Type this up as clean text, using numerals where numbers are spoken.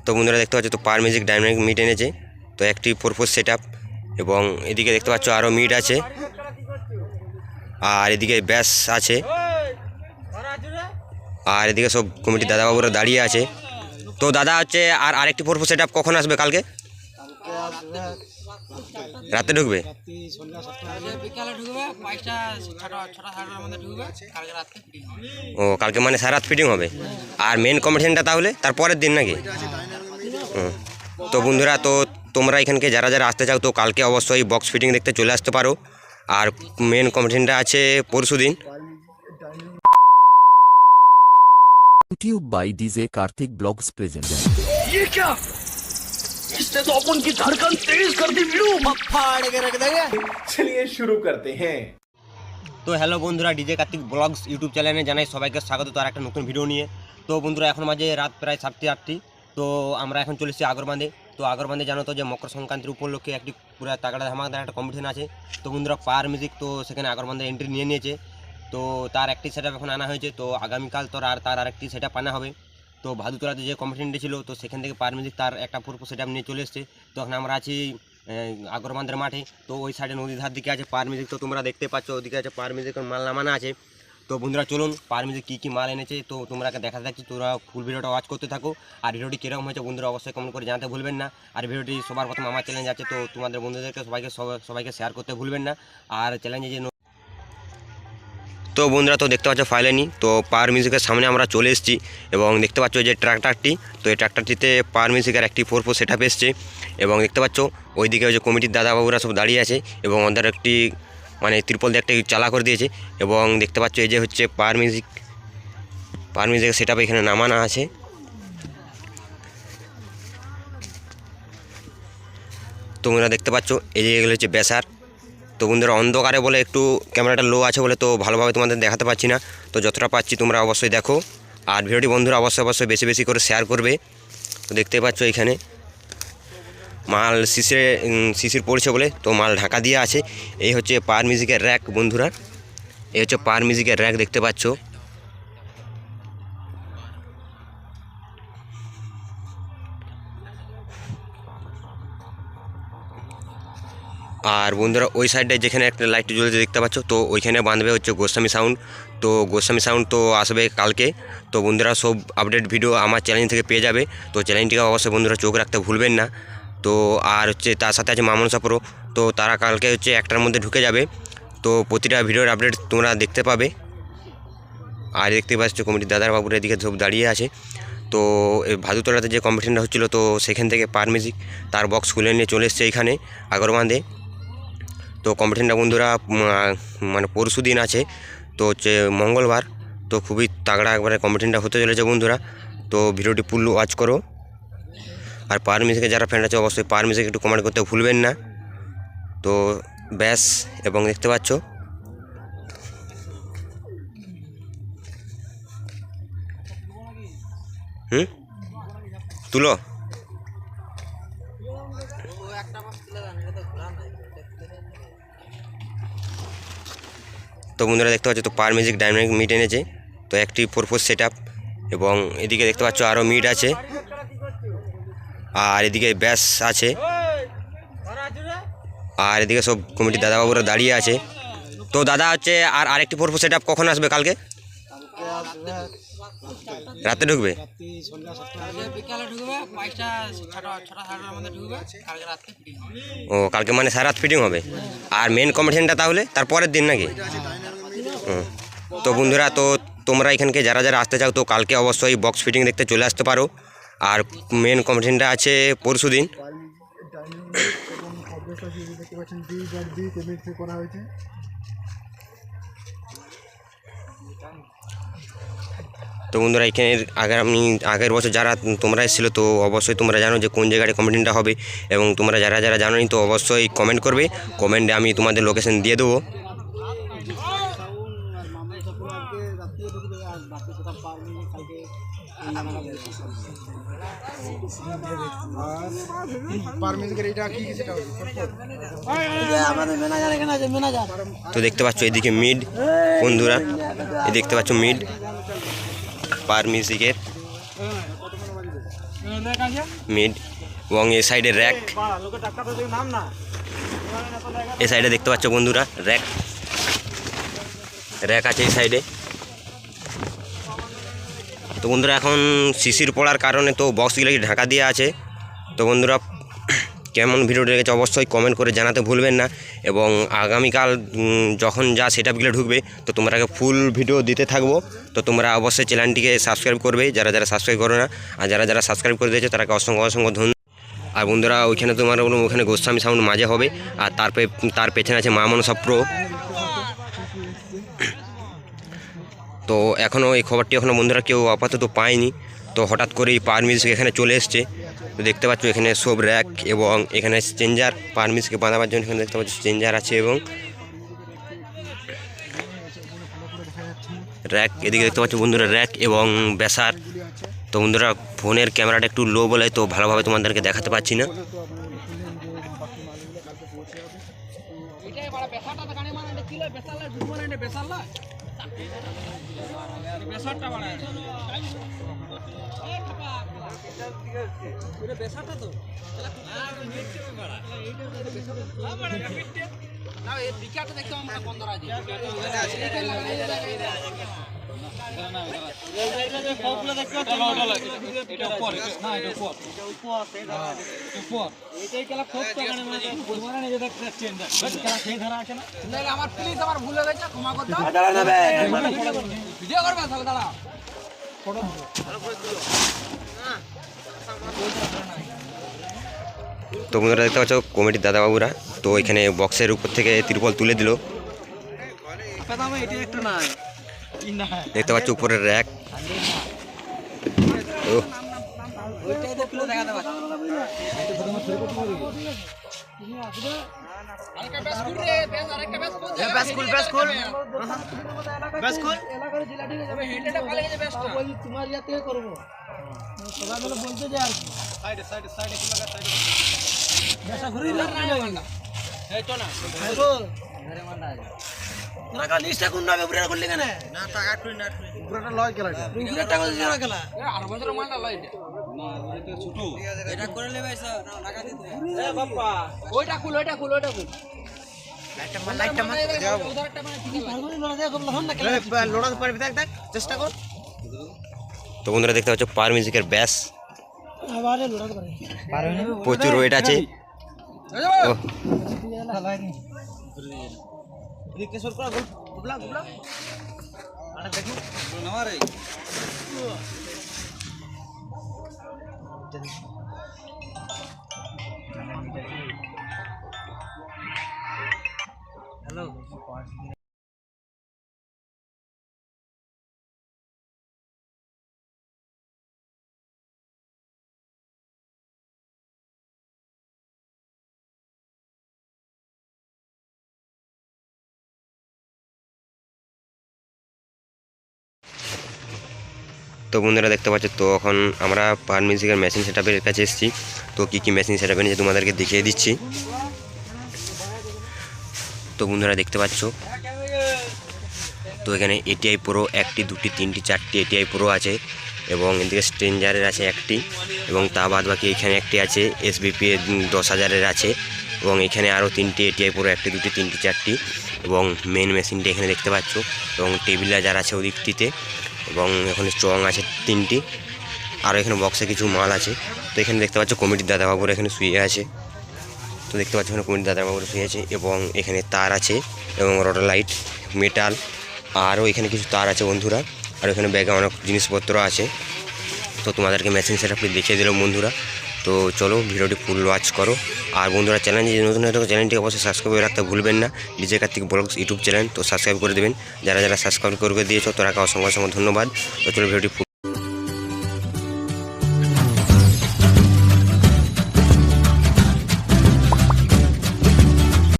তো বন্ধুরা দেখতে পাচ্ছ তো পার মিউজিক ডাইনামিক মিড এনেছে, তো একটি 4/4 সেট আপ, এবং এদিকে দেখতে পাচ্ছ আরও মিড আছে, আর এদিকে ব্যাস আছে, আর এদিকে সব কমিটির দাদাবাবুরা দাঁড়িয়ে আছে। তো দাদা হচ্ছে আরেকটি 4/4 সেট আপ কখন আসবে? কালকে রাতে ঢুকবে? ও কালকে মানে সারা রাত ফিটিং হবে, আর মেন কম্পিটিশনটা তাহলে তারপরের দিন নাকি? তো বন্ধুরা, তো তোমরা এখানকে যারা যারা আসতে চাও তো কালকে অবশ্যই বক্স ফিটিং দেখতে চলে আসতে পারো, আর মেন কম্পিটিশনটা আছে পরশু দিন। YouTube by DJ Karthik Vlogs present। ये क्या? इसने तो अपन की धड़कन तेज कर दी वीडियो फाड़ के रख देगा। चलिए शुरू करते हैं। তো হ্যালো বন্ধুরা, ডিজে কার্তিক ব্লগস ইউটিউব চ্যানেলে জানাই সবাইকে স্বাগত তার একটা নতুন ভিডিও নিয়ে। তো বন্ধুরা, এখন মাঝে রাত প্রায় 7:08। তো আমরা এখন চলে এসেছি আগরবান্ধে। তো আগরবান্ধে জানো তো যে মকর সংক্রান্তির উপলক্ষে একটি পুরো তাগড়া ধামাকাদার একটা কম্পিটিশন আছে। তো বন্ধুরা, পার মিউজিক তো সেখানে আগরবান্ধে এন্ট্রি নিয়ে নিয়েছে, তো তার একটি সেট এখন আনা হয়েছে। তো আগামীকাল তার আরেকটি সেট আনা হবে। তো ভাদুতলাতে যে কম্পিটিশনটি ছিল তো সেখান থেকে পার মিউজিক তার একটা 4/4 সেট নিয়ে চলে এসেছে। তো এখন আমরা আছি আগরবান্ধের মাঠে। তো ওই সাইডে নদীর ধার দিকে আছে পার মিউজিক, তো তোমরা দেখতে পাচ্ছ ওদিকে আছে পার মিউজিক মাল নামানো আছে। তো বন্ধুরা চলুন পার মিউজিক কী মাল এনেছে তো তোমরা দেখাতে থাকছি, তোমরা ফুল ভিডিওটা ওয়াচ করতে থাকো। আর ভিডিওটি কীরকম হয়েছে বন্ধুরা অবশ্যই কমেন্ট করে জানাতে ভুলবেন না। আর ভিডিওটি সবার প্রথম আমার চ্যালেঞ্জ আছে, তো তোমাদের বন্ধুদেরকে সবাইকে শেয়ার করতে ভুলবেন না। আর চ্যালেঞ্জে যে তো বন্ধুরা, তো দেখতে পাচ্ছ ফাইলানি, তো পার মিউজিকের সামনে আমরা চলে এসেছি, এবং দেখতে পাচ্ছ যে ট্র্যাক্টরটি, তো এই ট্র্যাক্টরটিতে পার মিউজিকের একটি 4/4 সেট আপ এসছে, এবং দেখতে পাচ্ছ ওইদিকে ওই যে কমিটির দাদাবাবুরা সব দাঁড়িয়ে আছে, এবং ওদের একটি মানে ত্রিপল দিয়ে একটি চালা করে দিয়েছে, এবং দেখতে পাচ্ছ এই যে হচ্ছে পার মিউজিকের সেট আপ এখানে নামানো আছে। তো বন্ধুরা দেখতে পাচ্ছ এই যে এগুলো হচ্ছে বেসার। তো বন্ধুরা, অন্ধকারে বলে একটু ক্যামেরাটা লো আছে বলে তো ভালোভাবে তোমাদের দেখাতে পাচ্ছি না, তো যতটা পাচ্ছি তোমরা অবশ্যই দেখো। আর ভিডিওটি বন্ধুরা অবশ্যই বেশি বেশি করে শেয়ার করবে। তো দেখতে পাচ্ছ এখানে মাল শিশির পড়ছে বলে তো মাল ঢাকা দিয়ে আছে। এই হচ্ছে পার মিউজিকের র্যাক বন্ধুরা, এই হচ্ছে পার মিউজিকের র্যাক দেখতে পাচ্ছ। আর বন্ধুরা ওই সাইডটায় যেখানে একটা লাইট জ্বলতে দেখতে পাচ্ছ, তো ওইখানে বাঁধবে হচ্ছে গোস্বামী সাউন্ড। তো গোস্বামী সাউন্ড তো আসবে কালকে। তো বন্ধুরা সব আপডেট ভিডিও আমার চ্যানেল থেকে পেয়ে যাবে, তো চ্যানেলটিকে অবশ্যই বন্ধুরা চোখ রাখতে ভুলবেন না। তো আর হচ্ছে তার সাথে আছে মামন সাপরো, তো তারা কালকে হচ্ছে 1টার মধ্যে ঢুকে যাবে। তো প্রতিটা ভিডিওর আপডেট তোমরা দেখতে পাবে। আর দেখতে পাচ্ছ কমিটির দাদার বাবুরা এদিকে সব দাঁড়িয়ে আছে। তো এই ভাদুতলাতে যে কম্পিটিশনটা হচ্ছিলো তো সেখান থেকে পার মিউজিক তার বক্স খুলে নিয়ে চলে এসছে এখানে আগরবান্ধে। তো কম্পিটিশনটা বন্ধুরা মানে পরশু দিন আছে, তো হচ্ছে মঙ্গলবার। তো খুবই তাগড়া একবারে কম্পিটিশনটা হতে চলেছে বন্ধুরা, তো ভিডিওটি ফুল ওয়াচ করো। আর পার মিউজিকে যারা ফ্রেন্ড আছে অবশ্যই পার মিউজিক একটু কমেন্ট করতে ভুলবেন না। তো ব্যাস, এবং দেখতে পাচ্ছ তুলো। তো বন্ধুরা দেখতে পাচ্ছ তো পার মিউজিক ডাইনামিক মিড এনেছে, তো একটি 4/4 সেট আপ, এবং এদিকে দেখতে পাচ্ছ আরও মিড আছে, আর এদিকে ব্যাস আছে, আর এদিকে সব কমিটির দাদাবাবুরা দাঁড়িয়ে আছে। তো দাদা হচ্ছে আরেকটি 4/4 সেট আপ কখন আসবে? কালকে রাতে ঢুকবে? ও কালকে মানে সারা রাত ফিটিং হবে, আর মেন কম্পিটিশনটা তাহলে তারপরের দিন নাকি? তো বন্ধুরা, তো তোমরা এখানকে যারা যারা আসতে চাও তো কালকে অবশ্যই বক্স ফিটিং দেখতে চলে আসতে পারো, আর মেন কম্পিটিশনটা আছে পরশু দিন। তো বন্ধুরা এখানে আগের বছর যারা তোমরা এসেছিলো তো অবশ্যই তোমরা জানো যে কোন জায়গায় কম্পিটিশনটা হবে, এবং তোমরা যারা যারা জানো নি তো অবশ্যই কমেন্ট করবে, কমেন্টে আমি তোমাদের লোকেশন দিয়ে দেবো। তো দেখতে পাচ্ছ এদিকে মিড বন্ধুরা, এই দেখতে পাচ্ছ মিড পার মিউজিকের। মিড এবং এই সাইডে র্যাক, এই সাইডে দেখতে পাচ্ছ বন্ধুরা র্যাক আছে এই সাইডে। তো বন্ধুরা এখন শিশির পড়ার কারণে তো বক্সগুলোকে ঢাকা দিয়ে আছে। তো বন্ধুরা কেমন ভিডিওটা লেগেছে অবশ্যই কমেন্ট করে জানাতে ভুলবেন না, এবং আগামীকাল যখন যা সেটআপগুলো ঢুকবে তো তোমরা ফুল ভিডিও দিতে থাকবো। তো তোমরা অবশ্যই চ্যানেলটিকে সাবস্ক্রাইব করবে যারা যারা সাবস্ক্রাইব করো না, আর যারা যারা সাবস্ক্রাইব করে দিয়েছে তারাকে অসংখ্য অসংখ্য ধন্যবাদ। আর বন্ধুরা ওইখানে তোমার ওখানে গোস্বামী সাউন্ড মাঝে হবে, আর তার পেছনে আছে মা মনসা প্রো। তো এখনও এই খবরটি এখনও বন্ধুরা কেউ আপাতত পায়নি, তো হঠাৎ করেই পাওয়ার মিউজিক এখানে চলে এসছে। তো দেখতে পাচ্ছ এখানে সব র্যাক এবং এখানে চেঞ্জার পাওয়ার মিউজিককে বাঁধাবার জন্য এখানে দেখতে পাচ্ছ চেঞ্জার আছে এবং র্যাক, এদিকে দেখতে পাচ্ছ বন্ধুরা র্যাক এবং ব্যাসার। তো বন্ধুরা ফোনের ক্যামেরাটা একটু লো বলে তো ভালোভাবে তোমাদেরকে দেখাতে পাচ্ছি না। আমার ভুল হয়ে গেছে, ক্ষমা করতে ভিডিও করবে দাঁড়া। তো বন্ধুরা দেখতে পাচ্ছ কমিটির দাদাবাবুরা তো এখানে বক্সের উপর থেকে তিরপল তুলে দিল। দেখতে পাচ্ছ উপরের র্যাক। তো বন্ধুরা দেখতে পাচ্ছ পাওয়ার মিউজিকের ব্যাস, প্রচুর ওয়েট আছে। তো বন্ধুরা দেখতে পাচ্ছ তো এখন আমরা পাওয়ার মিউজিকের মেশিন সেটআপের কাছে এসেছি। তো কী কী মেশিন সেটআপ এনেছে তোমাদেরকে দেখিয়ে দিচ্ছি। তো বন্ধুরা দেখতে পাচ্ছ তো এখানে এটিআই প্রো 1টি 2টি 3টি 4টি এটিআই প্রো আছে, এবং এদিকে স্ট্রেঞ্জারের আছে 1টি, এবং তা বাদ বাকি এখানে একটি আছে এসবিপি 10,000-এর আছে, এবং এখানে আরও 3টি এটিআই প্রো 1টি 2টি 3টি 4টি, এবং মেন মেশিনটি এখানে দেখতে পাচ্ছ, এবং টেবিলাইজার আছে ওদিকটিতে, এবং এখানে স্ট্রং আছে 3টি, আর এখানে বক্সে কিছু মাল আছে। তো এখানে দেখতে পাচ্ছ কমিটির দাদাবাবুরা এখানে শুয়ে আছে। তো দেখতে পাচ্ছ এখানে কমিটির দাদাবাবুরা শুয়ে আছে, এবং এখানে তার আছে এবং রডার লাইট মেটাল, আরও এখানে কিছু তার আছে বন্ধুরা, আর এখানে ব্যাগে অনেক জিনিসপত্র আছে। তো তোমাদেরকে মেশিন সেটআপটি দেখিয়ে দিলাম বন্ধুরা। তো চলো ভিডিওটি ফুল ওয়াচ করো। আর বন্ধুরা চ্যানেল যদি নতুন হয়ে থাকে চ্যানেলটি অবশ্যই সাবস্ক্রাইব করে রাখতে ভুলবেন না, DJ Kartik vlogs YouTube channel, তো সাবস্ক্রাইব করে দেবেন। যারা যারা সাবস্ক্রাইব করে দিয়েছো তারাকে অসংখ্য অসংখ্য ধন্যবাদ। তো চলো ভিডিওটি ফুল